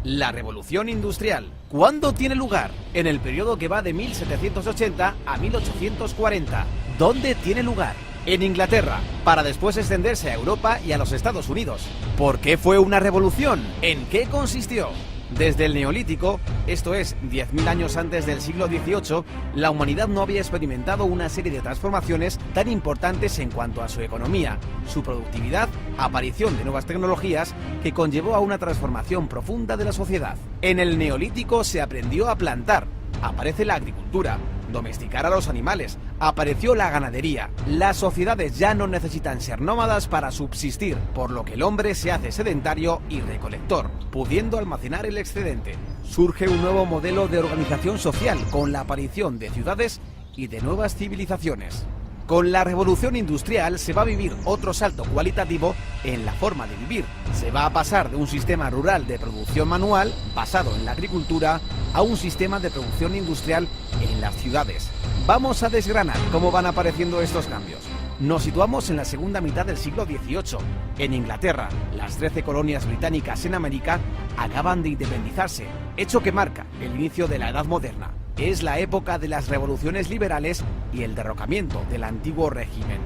La revolución industrial. ¿Cuándo tiene lugar? En el periodo que va de 1780 a 1840. ¿Dónde tiene lugar? En Inglaterra, para después extenderse a Europa y a los Estados Unidos. ¿Por qué fue una revolución? ¿En qué consistió? Desde el Neolítico, esto es, 10.000 años antes del siglo XVIII, la humanidad no había experimentado una serie de transformaciones tan importantes en cuanto a su economía, su productividad, aparición de nuevas tecnologías, que conllevó a una transformación profunda de la sociedad. En el Neolítico se aprendió a plantar, aparece la agricultura, domesticar a los animales, apareció la ganadería. Las sociedades ya no necesitan ser nómadas para subsistir, por lo que el hombre se hace sedentario y recolector, pudiendo almacenar el excedente. Surge un nuevo modelo de organización social con la aparición de ciudades y de nuevas civilizaciones. Con la revolución industrial se va a vivir otro salto cualitativo en la forma de vivir. Se va a pasar de un sistema rural de producción manual, basado en la agricultura, a un sistema de producción industrial en las ciudades. Vamos a desgranar cómo van apareciendo estos cambios. Nos situamos en la segunda mitad del siglo XVIII. En Inglaterra, las 13 colonias británicas en América acaban de independizarse, hecho que marca el inicio de la Edad Moderna. Es la época de las revoluciones liberales y el derrocamiento del antiguo régimen.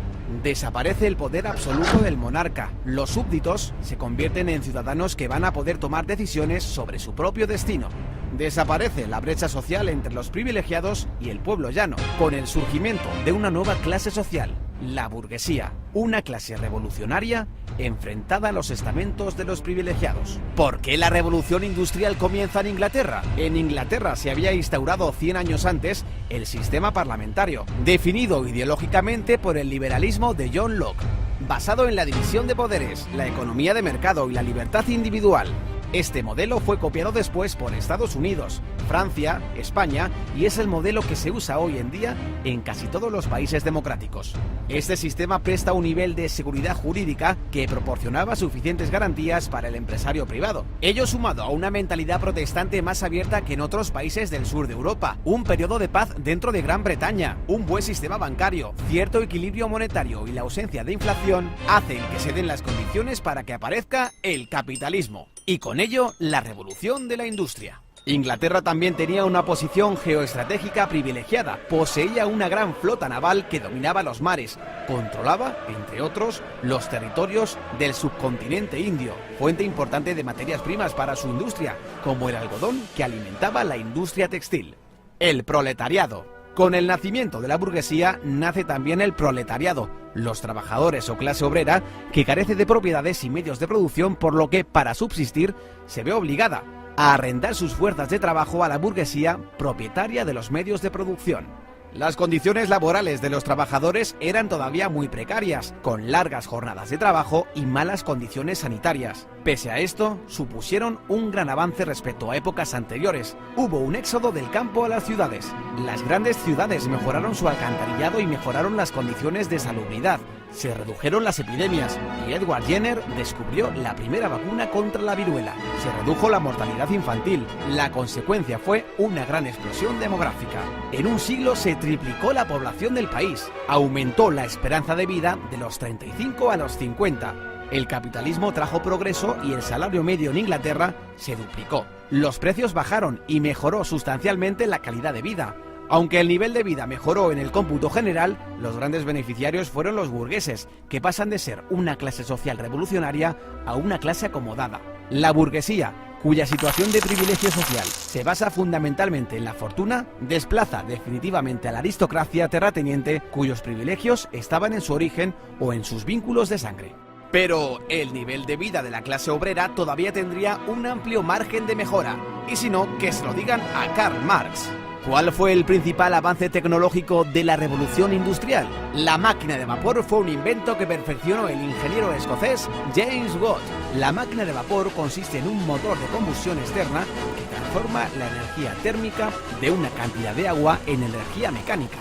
Desaparece el poder absoluto del monarca. Los súbditos se convierten en ciudadanos que van a poder tomar decisiones sobre su propio destino. Desaparece la brecha social entre los privilegiados y el pueblo llano, con el surgimiento de una nueva clase social, la burguesía, una clase revolucionaria enfrentada a los estamentos de los privilegiados. ¿Por qué la revolución industrial comienza en Inglaterra? En Inglaterra se había instaurado 100 años antes el sistema parlamentario, definido ideológicamente por el liberalismo de John Locke, basado en la división de poderes, la economía de mercado y la libertad individual. Este modelo fue copiado después por Estados Unidos, Francia, España y es el modelo que se usa hoy en día en casi todos los países democráticos. Este sistema presta un nivel de seguridad jurídica que proporcionaba suficientes garantías para el empresario privado. Ello sumado a una mentalidad protestante más abierta que en otros países del sur de Europa, un periodo de paz dentro de Gran Bretaña, un buen sistema bancario, cierto equilibrio monetario y la ausencia de inflación hacen que se den las condiciones para que aparezca el capitalismo. Y con ello, la revolución de la industria. Inglaterra también tenía una posición geoestratégica privilegiada, poseía una gran flota naval que dominaba los mares, controlaba, entre otros, los territorios del subcontinente indio, fuente importante de materias primas para su industria, como el algodón que alimentaba la industria textil. El proletariado. Con el nacimiento de la burguesía nace también el proletariado, los trabajadores o clase obrera que carece de propiedades y medios de producción, por lo que para subsistir se ve obligada a arrendar sus fuerzas de trabajo a la burguesía propietaria de los medios de producción. Las condiciones laborales de los trabajadores eran todavía muy precarias, con largas jornadas de trabajo y malas condiciones sanitarias. Pese a esto, supusieron un gran avance respecto a épocas anteriores. Hubo un éxodo del campo a las ciudades. Las grandes ciudades mejoraron su alcantarillado y mejoraron las condiciones de salubridad. Se redujeron las epidemias y Edward Jenner descubrió la primera vacuna contra la viruela. Se redujo la mortalidad infantil. La consecuencia fue una gran explosión demográfica. En un siglo se triplicó la población del país. Aumentó la esperanza de vida de los 35 a los 50. El capitalismo trajo progreso y el salario medio en Inglaterra se duplicó. Los precios bajaron y mejoró sustancialmente la calidad de vida. Aunque el nivel de vida mejoró en el cómputo general, los grandes beneficiarios fueron los burgueses, que pasan de ser una clase social revolucionaria a una clase acomodada. La burguesía, cuya situación de privilegio social se basa fundamentalmente en la fortuna, desplaza definitivamente a la aristocracia terrateniente, cuyos privilegios estaban en su origen o en sus vínculos de sangre. Pero el nivel de vida de la clase obrera todavía tendría un amplio margen de mejora, y si no, que se lo digan a Karl Marx. ¿Cuál fue el principal avance tecnológico de la revolución industrial? La máquina de vapor fue un invento que perfeccionó el ingeniero escocés James Watt. La máquina de vapor consiste en un motor de combustión externa que transforma la energía térmica de una cantidad de agua en energía mecánica.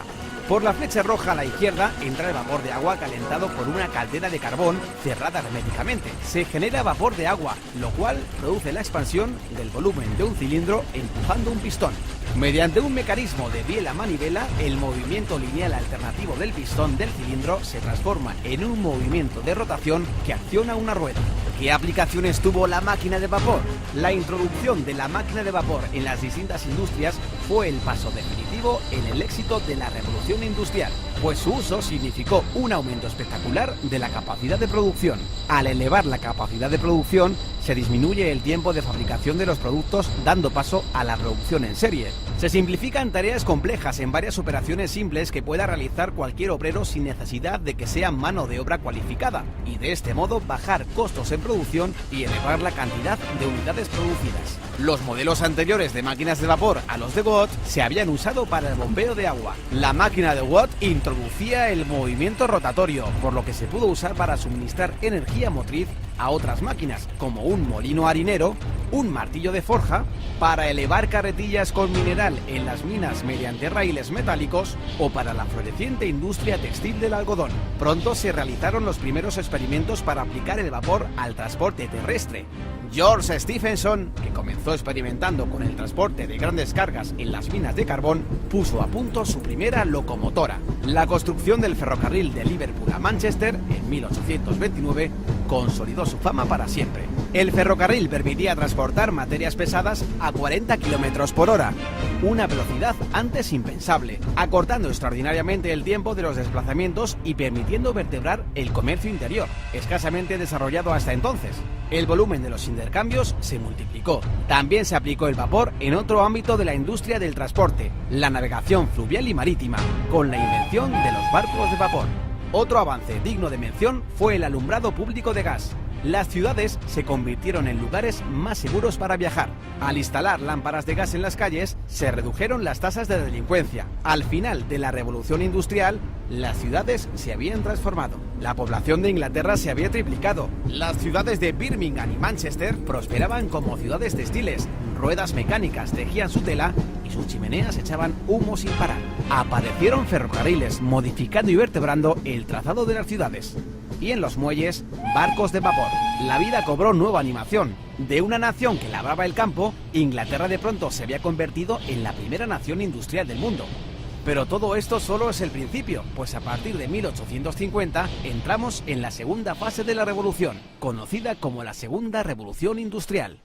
Por la flecha roja a la izquierda entra el vapor de agua calentado por una caldera de carbón cerrada herméticamente. Se genera vapor de agua, lo cual produce la expansión del volumen de un cilindro empujando un pistón. Mediante un mecanismo de biela a manivela, el movimiento lineal alternativo del pistón del cilindro se transforma en un movimiento de rotación que acciona una rueda, ¿Qué aplicaciones tuvo la máquina de vapor? La introducción de la máquina de vapor en las distintas industrias fue el paso definitivo en el éxito de la revolución industrial, pues su uso significó un aumento espectacular de la capacidad de producción. Al elevar la capacidad de producción, se disminuye el tiempo de fabricación de los productos, dando paso a la producción en serie. Se simplifican tareas complejas en varias operaciones simples que pueda realizar cualquier obrero sin necesidad de que sea mano de obra cualificada, y de este modo bajar costos en producción y elevar la cantidad de unidades producidas. Los modelos anteriores de máquinas de vapor a los de Watt se habían usado para el bombeo de agua. La máquina de Watt introducía el movimiento rotatorio, por lo que se pudo usar para suministrar energía motriz a otras máquinas, como un molino harinero, un martillo de forja, para elevar carretillas con mineral en las minas mediante raíles metálicos o para la floreciente industria textil del algodón. Pronto se realizaron los primeros experimentos para aplicar el vapor al transporte terrestre. George Stephenson, que comenzó experimentando con el transporte de grandes cargas en las minas de carbón, puso a punto su primera locomotora. La construcción del ferrocarril de Liverpool a Manchester en 1829 consolidó su fama para siempre. El ferrocarril permitía transportar materias pesadas a 40 km por hora, una velocidad antes impensable, acortando extraordinariamente el tiempo de los desplazamientos y permitiendo vertebrar el comercio interior, escasamente desarrollado hasta entonces. El volumen de los intercambios se multiplicó. También se aplicó el vapor en otro ámbito de la industria del transporte, la navegación fluvial y marítima, con la invención de los barcos de vapor. Otro avance digno de mención fue el alumbrado público de gas. Las ciudades se convirtieron en lugares más seguros para viajar. Al instalar lámparas de gas en las calles, se redujeron las tasas de delincuencia. Al final de la revolución industrial, las ciudades se habían transformado. La población de Inglaterra se había triplicado. Las ciudades de Birmingham y Manchester prosperaban como ciudades textiles. Ruedas mecánicas tejían su tela y sus chimeneas echaban humo sin parar. Aparecieron ferrocarriles, modificando y vertebrando el trazado de las ciudades. Y en los muelles, barcos de vapor. La vida cobró nueva animación. De una nación que labraba el campo, Inglaterra de pronto se había convertido en la primera nación industrial del mundo. Pero todo esto solo es el principio, pues a partir de 1850 entramos en la segunda fase de la revolución, conocida como la Segunda Revolución Industrial.